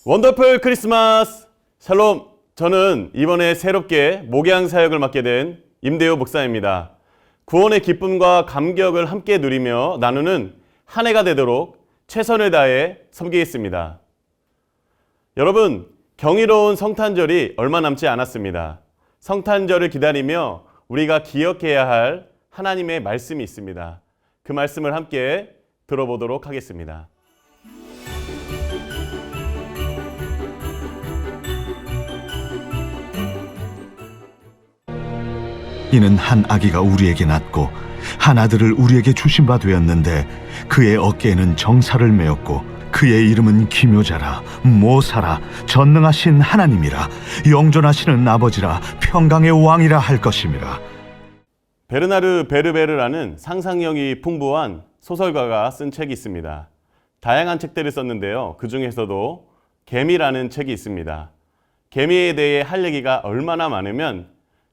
원더풀 크리스마스! 샬롬! 저는 이번에 새롭게 목양 사역을 맡게 된 임대호 목사입니다. 구원의 기쁨과 감격을 함께 누리며 나누는 한 해가 되도록 최선을 다해 섬기겠습니다. 여러분, 경이로운 성탄절이 얼마 남지 않았습니다. 성탄절을 기다리며 우리가 기억해야 할 하나님의 말씀이 있습니다. 그 말씀을 함께 들어보도록 하겠습니다. 이는 한 아기가 우리에게 낳고 한 아들을 우리에게 주신 바 되었는데 그의 어깨에는 정사를 메었고 그의 이름은 기묘자라 모사라 전능하신 하나님이라 영존하시는 아버지라 평강의 왕이라 할 것임이라. 베르나르 베르베르라는 상상력이 풍부한 소설가가 쓴 책이 있습니다. 다양한 책들을 썼는데요. 그 중에서도 개미라는 책이 있습니다. 개미에 대해 할 얘기가 얼마나 많으면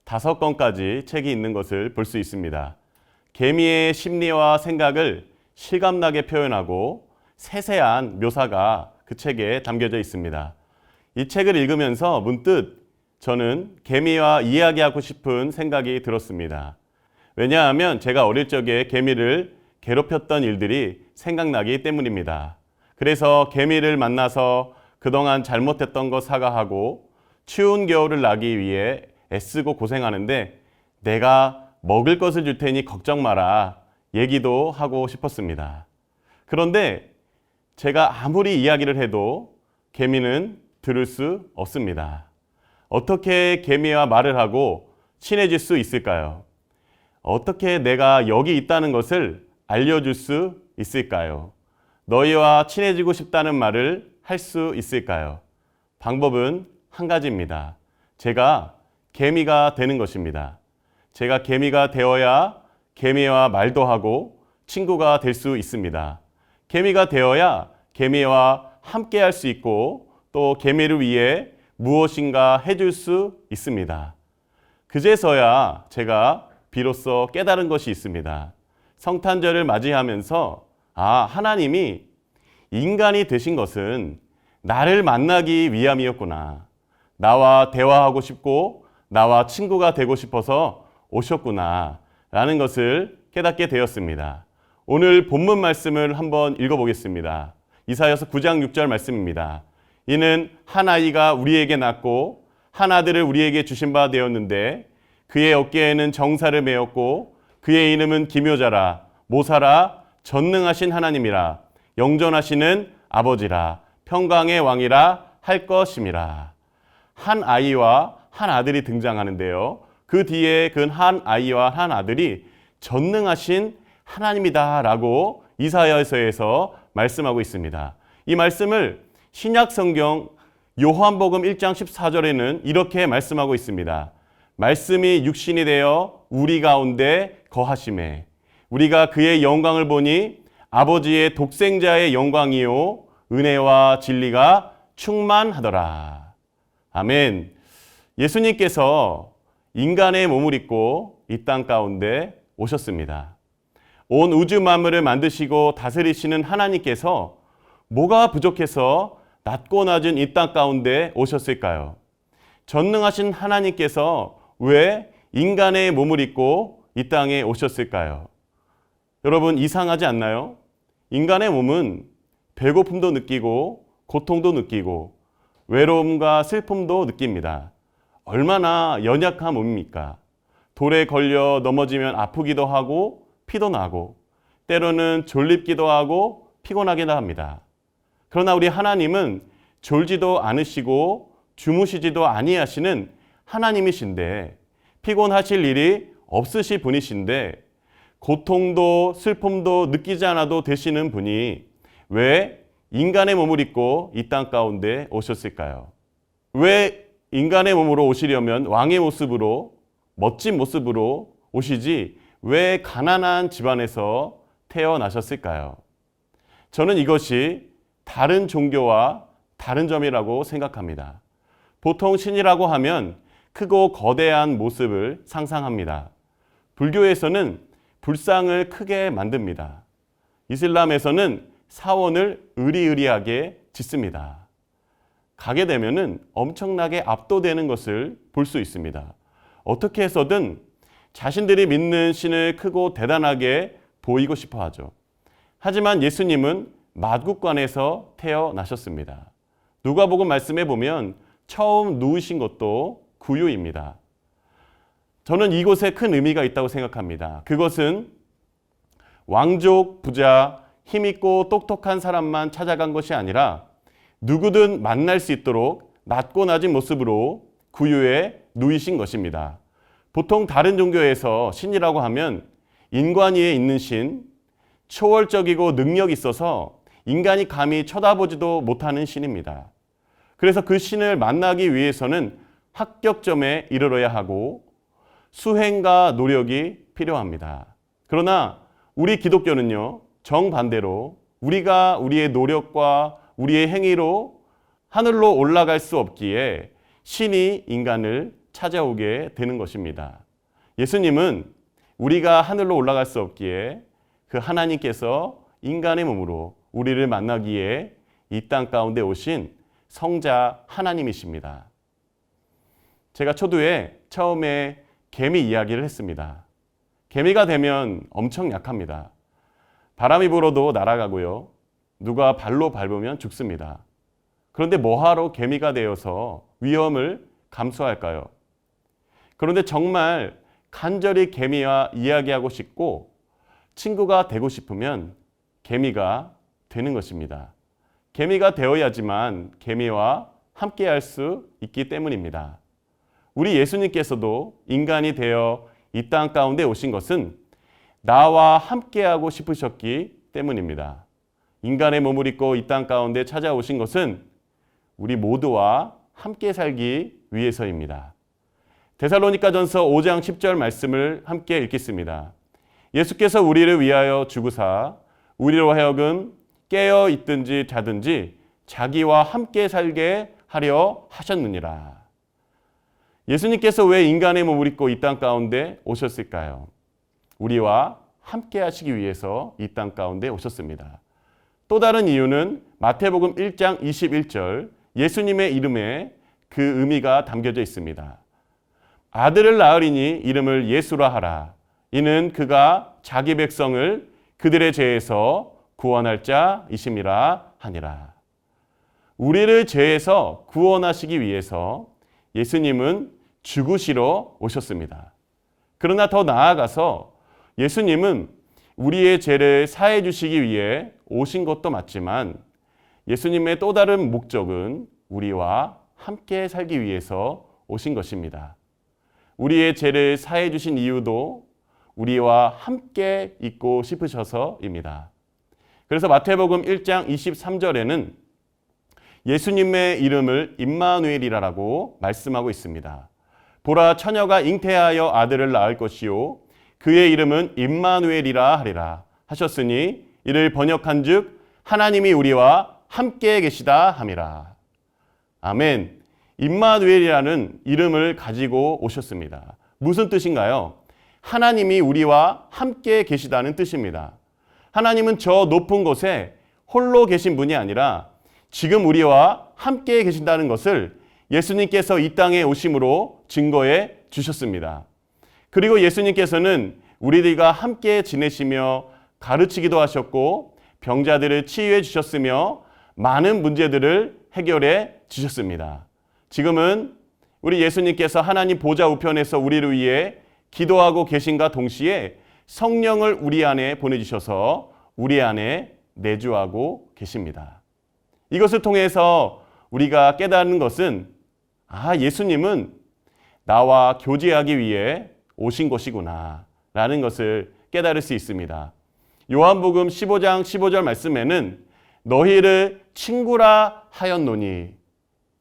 5권까지 책이 있는 것을 볼 수 있습니다. 개미의 심리와 생각을 실감나게 표현하고 세세한 묘사가 그 책에 담겨져 있습니다. 이 책을 읽으면서 문득 저는 개미와 이야기하고 싶은 생각이 들었습니다. 왜냐하면 제가 어릴 적에 개미를 괴롭혔던 일들이 생각나기 때문입니다. 그래서 개미를 만나서 그동안 잘못했던 거 사과하고 추운 겨울을 나기 위해 애쓰고 고생하는데 내가 먹을 것을 줄 테니 걱정 마라 얘기도 하고 싶었습니다. 그런데 제가 아무리 이야기를 해도 개미는 들을 수 없습니다. 어떻게 개미와 말을 하고 친해질 수 있을까요? 어떻게 내가 여기 있다는 것을 알려줄 수 있을까요? 너희와 친해지고 싶다는 말을 할 수 있을까요? 방법은 한 가지입니다. 제가 개미가 되는 것입니다. 제가 개미가 되어야 개미와 말도 하고 친구가 될 수 있습니다. 개미가 되어야 개미와 함께 할 수 있고 또 개미를 위해 무엇인가 해줄 수 있습니다. 그제서야 제가 비로소 깨달은 것이 있습니다. 성탄절을 맞이하면서 하나님이 인간이 되신 것은 나를 만나기 위함이었구나. 나와 대화하고 싶고 나와 친구가 되고 싶어서 오셨구나 라는 것을 깨닫게 되었습니다. 오늘 본문 말씀을 한번 읽어보겠습니다. 이사야서 9장 6절 말씀입니다. 이는 한 아이가 우리에게 낳고 한 아들을 우리에게 주신 바 되었는데 그의 어깨에는 정사를 메었고 그의 이름은 기묘자라 모사라 전능하신 하나님이라 영존하시는 아버지라 평강의 왕이라 할 것임이라. 한 아이와 한 아들이 등장하는데요. 그 뒤에 그 한 아이와 한 아들이 전능하신 하나님이다 라고 이사야서에서 말씀하고 있습니다. 이 말씀을 신약 성경 요한복음 1장 14절에는 이렇게 말씀하고 있습니다. 말씀이 육신이 되어 우리 가운데 거하심에 우리가 그의 영광을 보니 아버지의 독생자의 영광이요 은혜와 진리가 충만하더라. 아멘. 예수님께서 인간의 몸을 입고 이 땅 가운데 오셨습니다. 온 우주 만물을 만드시고 다스리시는 하나님께서 뭐가 부족해서 낮고 낮은 이 땅 가운데 오셨을까요? 전능하신 하나님께서 왜 인간의 몸을 입고 이 땅에 오셨을까요? 여러분 이상하지 않나요? 인간의 몸은 배고픔도 느끼고 고통도 느끼고 외로움과 슬픔도 느낍니다. 얼마나 연약한 몸입니까? 돌에 걸려 넘어지면 아프기도 하고 피도 나고 때로는 졸립기도 하고 피곤하기도 합니다. 그러나 우리 하나님은 졸지도 않으시고 주무시지도 아니하시는 하나님이신데, 피곤하실 일이 없으실 분이신데, 고통도 슬픔도 느끼지 않아도 되시는 분이 왜 인간의 몸을 입고 이 땅 가운데 오셨을까요? 왜 인간의 몸으로 오시려면 왕의 모습으로, 멋진 모습으로 오시지 왜 가난한 집안에서 태어나셨을까요? 저는 이것이 다른 종교와 다른 점이라고 생각합니다. 보통 신이라고 하면 크고 거대한 모습을 상상합니다. 불교에서는 불상을 크게 만듭니다. 이슬람에서는 사원을 으리으리하게 짓습니다. 가게 되면은 엄청나게 압도되는 것을 볼 수 있습니다. 어떻게 해서든 자신들이 믿는 신을 크고 대단하게 보이고 싶어 하죠. 하지만 예수님은 마국간에서 태어나셨습니다. 누가복음 말씀에 보면 처음 누우신 것도 구유입니다. 저는 이곳에 큰 의미가 있다고 생각합니다. 그것은 왕족, 부자, 힘있고 똑똑한 사람만 찾아간 것이 아니라 누구든 만날 수 있도록 낮고 낮은 모습으로 구유에 누이신 것입니다. 보통 다른 종교에서 신이라고 하면 인간 위에 있는 신, 초월적이고 능력이 있어서 인간이 감히 쳐다보지도 못하는 신입니다. 그래서 그 신을 만나기 위해서는 합격점에 이르러야 하고 수행과 노력이 필요합니다. 그러나 우리 기독교는요, 정반대로 우리가 우리의 노력과 우리의 행위로 하늘로 올라갈 수 없기에 신이 인간을 찾아오게 되는 것입니다. 예수님은 우리가 하늘로 올라갈 수 없기에 그 하나님께서 인간의 몸으로 우리를 만나기에 이 땅 가운데 오신 성자 하나님이십니다. 제가 초두에 처음에 개미 이야기를 했습니다. 개미가 되면 엄청 약합니다. 바람이 불어도 날아가고요. 누가 발로 밟으면 죽습니다. 그런데 뭐하러 개미가 되어서 위험을 감수할까요? 그런데 정말 간절히 개미와 이야기하고 싶고 친구가 되고 싶으면 개미가 되는 것입니다. 개미가 되어야지만 개미와 함께할 수 있기 때문입니다. 우리 예수님께서도 인간이 되어 이 땅 가운데 오신 것은 나와 함께하고 싶으셨기 때문입니다. 인간의 몸을 입고 이 땅 가운데 찾아오신 것은 우리 모두와 함께 살기 위해서입니다. 데살로니가전서 5장 10절 말씀을 함께 읽겠습니다. 예수께서 우리를 위하여 죽으사 우리로 하여금 깨어 있든지 자든지 자기와 함께 살게 하려 하셨느니라. 예수님께서 왜 인간의 몸을 입고 이 땅 가운데 오셨을까요? 우리와 함께 하시기 위해서 이 땅 가운데 오셨습니다. 또 다른 이유는 마태복음 1장 21절 예수님의 이름에 그 의미가 담겨져 있습니다. 아들을 낳으리니 이름을 예수라 하라. 이는 그가 자기 백성을 그들의 죄에서 구원할 자이심이라 하니라. 우리를 죄에서 구원하시기 위해서 예수님은 죽으시러 오셨습니다. 그러나 더 나아가서 예수님은 우리의 죄를 사해 주시기 위해 오신 것도 맞지만 예수님의 또 다른 목적은 우리와 함께 살기 위해서 오신 것입니다. 우리의 죄를 사해 주신 이유도 우리와 함께 있고 싶으셔서입니다. 그래서 마태복음 1장 23절에는 예수님의 이름을 임마누엘이라고 말씀하고 있습니다. 보라, 처녀가 잉태하여 아들을 낳을 것이요 그의 이름은 임마누엘이라 하리라 하셨으니 이를 번역한즉 하나님이 우리와 함께 계시다 함이라. 아멘. 임마누엘이라는 이름을 가지고 오셨습니다. 무슨 뜻인가요? 하나님이 우리와 함께 계시다는 뜻입니다. 하나님은 저 높은 곳에 홀로 계신 분이 아니라 지금 우리와 함께 계신다는 것을 예수님께서 이 땅에 오심으로 증거해 주셨습니다. 그리고 예수님께서는 우리들과 함께 지내시며 가르치기도 하셨고 병자들을 치유해 주셨으며 많은 문제들을 해결해 주셨습니다. 지금은 우리 예수님께서 하나님 보좌 우편에서 우리를 위해 기도하고 계신가 동시에 성령을 우리 안에 보내주셔서 우리 안에 내주하고 계십니다. 이것을 통해서 우리가 깨닫는 것은 예수님은 나와 교제하기 위해 오신 것이구나 라는 것을 깨달을 수 있습니다. 요한복음 15장 15절 말씀에는 너희를 친구라 하였노니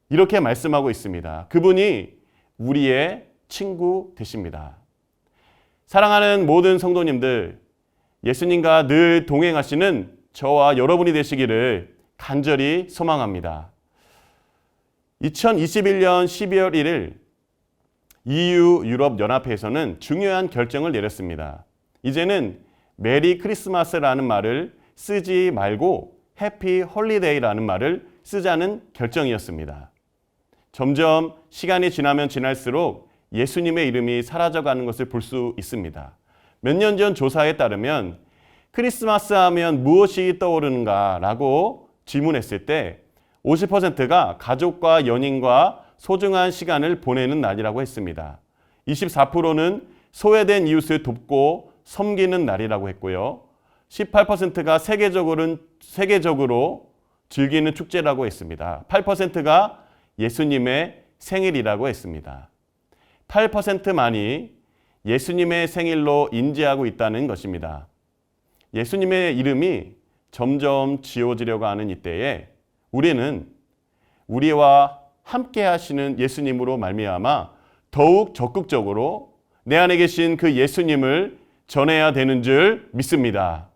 이렇게 말씀하고 있습니다. 그분이 우리의 친구 되십니다. 사랑하는 모든 성도님들, 예수님과 늘 동행하시는 저와 여러분이 되시기를 간절히 소망합니다. 2021년 12월 1일 EU 유럽연합회에서는 중요한 결정을 내렸습니다. 이제는 메리 크리스마스라는 말을 쓰지 말고 해피 홀리데이라는 말을 쓰자는 결정이었습니다. 점점 시간이 지나면 지날수록 예수님의 이름이 사라져가는 것을 볼 수 있습니다. 몇 년 전 조사에 따르면 크리스마스 하면 무엇이 떠오르는가 라고 질문했을 때 50%가 가족과 연인과 소중한 시간을 보내는 날이라고 했습니다. 24%는 소외된 이웃을 돕고 섬기는 날이라고 했고요. 18%가 세계적으로 즐기는 축제라고 했습니다. 8%가 예수님의 생일이라고 했습니다. 8%만이 예수님의 생일로 인지하고 있다는 것입니다. 예수님의 이름이 점점 지워지려고 하는 이때에 우리는 우리와 함께 하시는 예수님으로 말미암아 더욱 적극적으로 내 안에 계신 그 예수님을 전해야 되는 줄 믿습니다.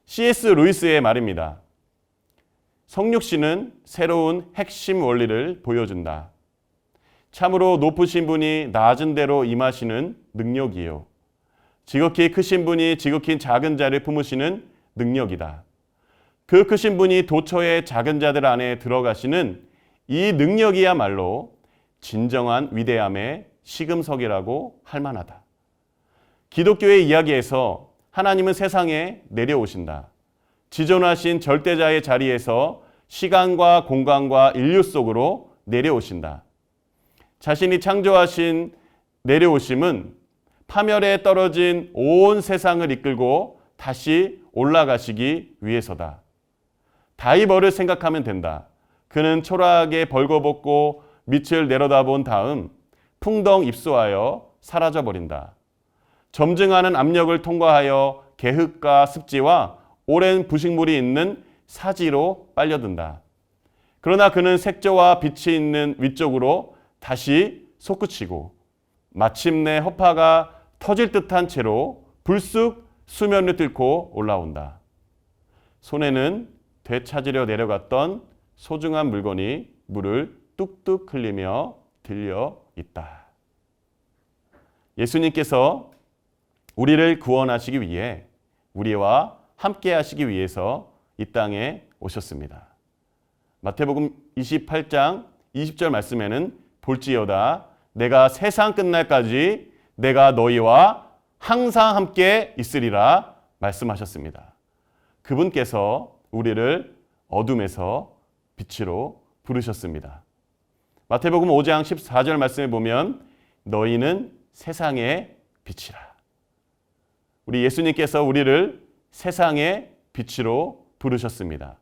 C.S. 루이스의 말입니다. 성육신은 새로운 핵심 원리를 보여준다. 참으로 높으신 분이 낮은 데로 임하시는 능력이요. 지극히 크신 분이 지극히 작은 자를 품으시는 능력이다. 그 크신 분이 도처의 작은 자들 안에 들어가시는 이 능력이야말로 진정한 위대함의 시금석이라고 할 만하다. 기독교의 이야기에서 하나님은 세상에 내려오신다. 지존하신 절대자의 자리에서 시간과 공간과 인류 속으로 내려오신다. 자신이 창조하신 내려오심은 파멸에 떨어진 온 세상을 이끌고 다시 올라가시기 위해서다. 다이버를 생각하면 된다. 그는 초라하게 벌거벗고 밑을 내려다본 다음 풍덩 입수하여 사라져버린다. 점증하는 압력을 통과하여 개흙과 습지와 오랜 부식물이 있는 사지로 빨려든다. 그러나 그는 색조와 빛이 있는 위쪽으로 다시 솟구치고 마침내 허파가 터질 듯한 채로 불쑥 수면을 뚫고 올라온다. 손에는 되찾으려 내려갔던 소중한 물건이 물을 뚝뚝 흘리며 들려 있다. 예수님께서 우리를 구원하시기 위해 우리와 함께 하시기 위해서 이 땅에 오셨습니다. 마태복음 28장 20절 말씀에는 볼지어다 내가 세상 끝날까지 내가 너희와 항상 함께 있으리라 말씀하셨습니다. 그분께서 우리를 어둠에서 빛으로 부르셨습니다. 마태복음 5장 14절 말씀에 보면 너희는 세상의 빛이라. 우리 예수님께서 우리를 세상의 빛으로 부르셨습니다.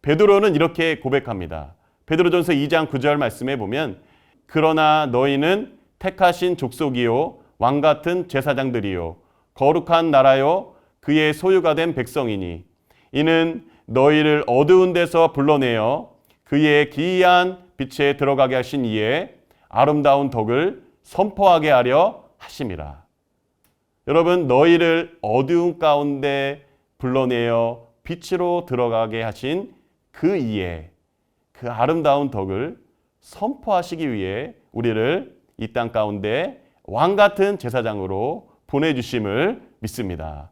베드로는 이렇게 고백합니다. 베드로전서 2장 9절 말씀에 보면 그러나 너희는 택하신 족속이요 왕 같은 제사장들이요 거룩한 나라요 그의 소유가 된 백성이니 이는 너희를 어두운 데서 불러내어 그의 기이한 빛에 들어가게 하신 이의 아름다운 덕을 선포하게 하려 하심이라. 여러분, 너희를 어두운 가운데 불러내어 빛으로 들어가게 하신 그 이의 그 아름다운 덕을 선포하시기 위해 우리를 이 땅 가운데 왕 같은 제사장으로 보내주심을 믿습니다.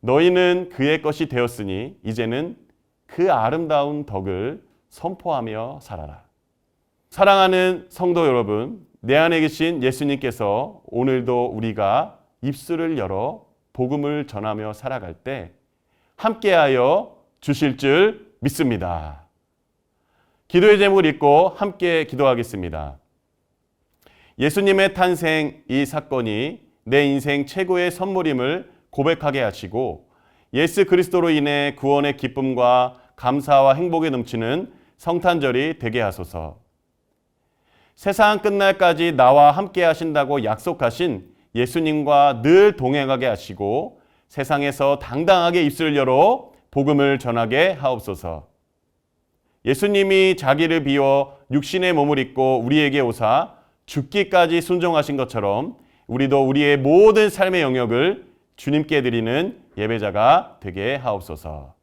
너희는 그의 것이 되었으니 이제는 그 아름다운 덕을 선포하며 살아라. 사랑하는 성도 여러분, 내 안에 계신 예수님께서 오늘도 우리가 입술을 열어 복음을 전하며 살아갈 때 함께하여 주실 줄 믿습니다. 기도의 제목을 읽고 함께 기도하겠습니다. 예수님의 탄생 이 사건이 내 인생 최고의 선물임을 고백하게 하시고 예수 그리스도로 인해 구원의 기쁨과 감사와 행복이 넘치는 성탄절이 되게 하소서. 세상 끝날까지 나와 함께 하신다고 약속하신 예수님과 늘 동행하게 하시고 세상에서 당당하게 입술을 열어 복음을 전하게 하옵소서. 예수님이 자기를 비워 육신의 몸을 입고 우리에게 오사 죽기까지 순종하신 것처럼 우리도 우리의 모든 삶의 영역을 주님께 드리는 예배자가 되게 하옵소서.